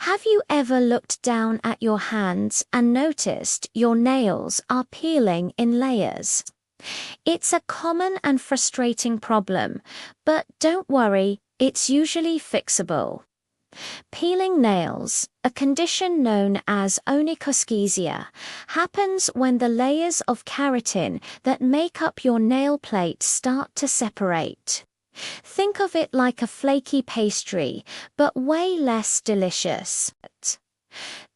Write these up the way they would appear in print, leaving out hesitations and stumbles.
Have you ever looked down at your hands and noticed your nails are peeling in layers? It's a common and frustrating problem, but don't worry, it's usually fixable. Peeling nails, a condition known as onychoschisia, happens when the layers of keratin that make up your nail plate start to separate. Think of it like a flaky pastry, but way less delicious.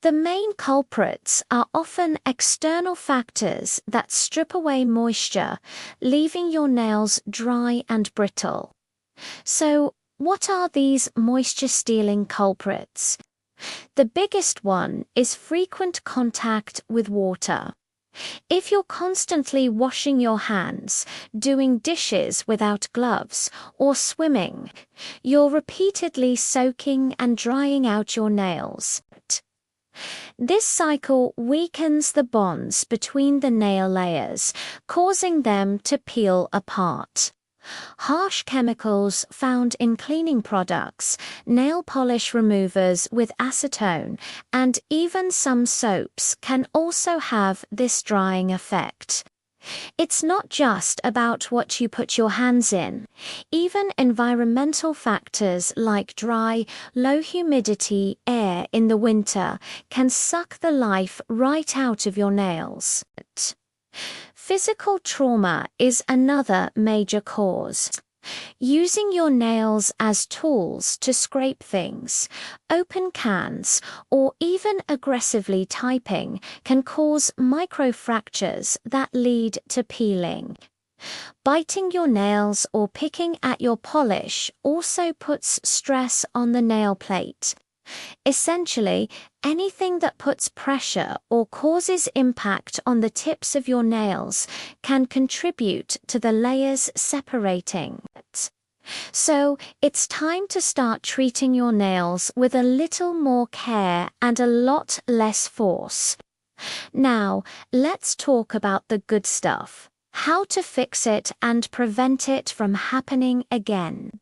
The main culprits are often external factors that strip away moisture, leaving your nails dry and brittle. So, what are these moisture-stealing culprits? The biggest one is frequent contact with water. If you're constantly washing your hands, doing dishes without gloves, or swimming, you're repeatedly soaking and drying out your nails. This cycle weakens the bonds between the nail layers, causing them to peel apart. Harsh chemicals found in cleaning products, nail polish removers with acetone, and even some soaps can also have this drying effect. It's not just about what you put your hands in. Even environmental factors like dry, low humidity air in the winter can suck the life right out of your nails. Physical trauma is another major cause. Using your nails as tools to scrape things, open cans, or even aggressively typing can cause microfractures that lead to peeling. Biting your nails or picking at your polish also puts stress on the nail plate. Essentially, anything that puts pressure or causes impact on the tips of your nails can contribute to the layers separating. So, it's time to start treating your nails with a little more care and a lot less force. Now, let's talk about the good stuff. How to fix it and prevent it from happening again.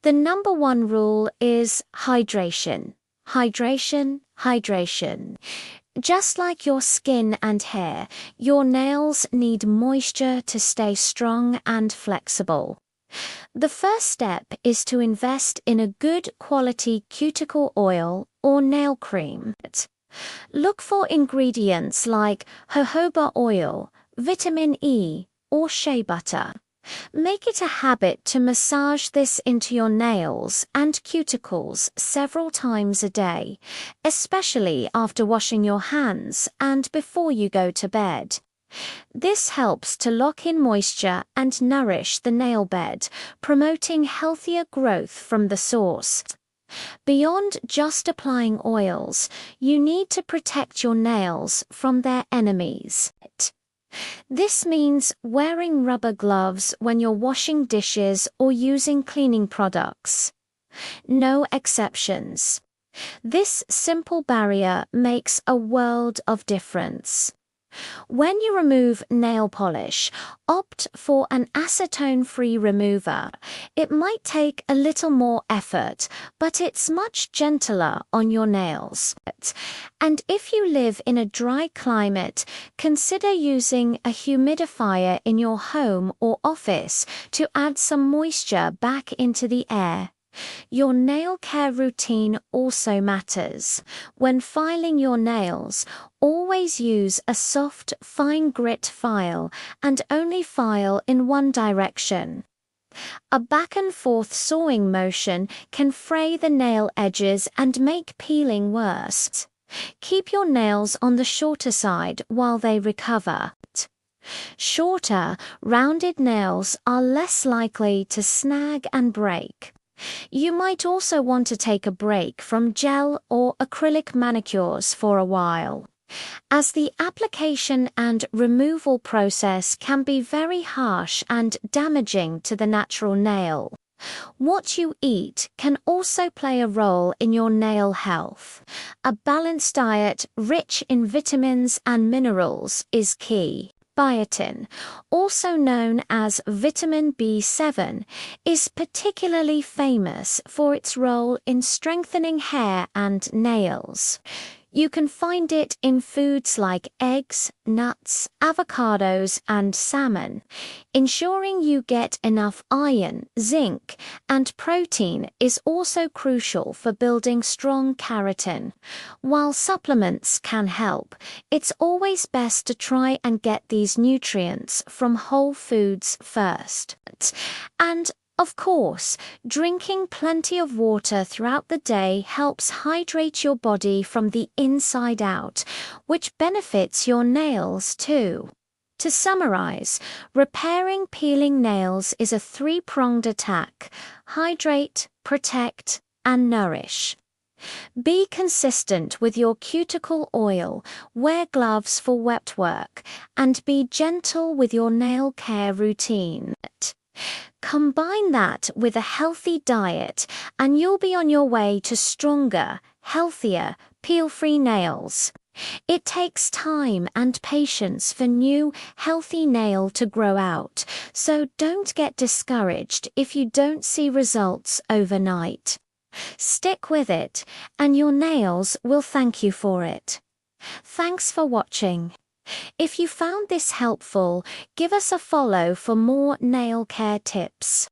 The number one rule is hydration. Hydration, hydration. Just like your skin and hair, your nails need moisture to stay strong and flexible. The first step is to invest in a good quality cuticle oil or nail cream. Look for ingredients like jojoba oil, vitamin E, or shea butter. Make it a habit to massage this into your nails and cuticles several times a day, especially after washing your hands and before you go to bed. This helps to lock in moisture and nourish the nail bed, promoting healthier growth from the source. Beyond just applying oils, you need to protect your nails from their enemies. This means wearing rubber gloves when you're washing dishes or using cleaning products. No exceptions. This simple barrier makes a world of difference. When you remove nail polish, opt for an acetone-free remover. It might take a little more effort, but it's much gentler on your nails. And if you live in a dry climate, consider using a humidifier in your home or office to add some moisture back into the air. Your nail care routine also matters. When filing your nails, always use a soft, fine grit file and only file in one direction. A back and forth sawing motion can fray the nail edges and make peeling worse. Keep your nails on the shorter side while they recover. Shorter, rounded nails are less likely to snag and break. You might also want to take a break from gel or acrylic manicures for a while, as the application and removal process can be very harsh and damaging to the natural nail. What you eat can also play a role in your nail health. A balanced diet rich in vitamins and minerals is key. Biotin, also known as vitamin B7, is particularly famous for its role in strengthening hair and nails. You can find it in foods like eggs, nuts, avocados, and salmon. Ensuring you get enough iron, zinc, and protein is also crucial for building strong keratin. While supplements can help, it's always best to try and get these nutrients from whole foods first. And of course, drinking plenty of water throughout the day helps hydrate your body from the inside out, which benefits your nails too. To summarize, repairing peeling nails is a three-pronged attack: hydrate, protect, and nourish. Be consistent with your cuticle oil, wear gloves for wet work, and be gentle with your nail care routine. Combine that with a healthy diet, and you'll be on your way to stronger, healthier, peel-free nails. It takes time and patience for new, healthy nail to grow out, so don't get discouraged if you don't see results overnight. Stick with it, and your nails will thank you for it. Thanks for watching. If you found this helpful, give us a follow for more nail care tips.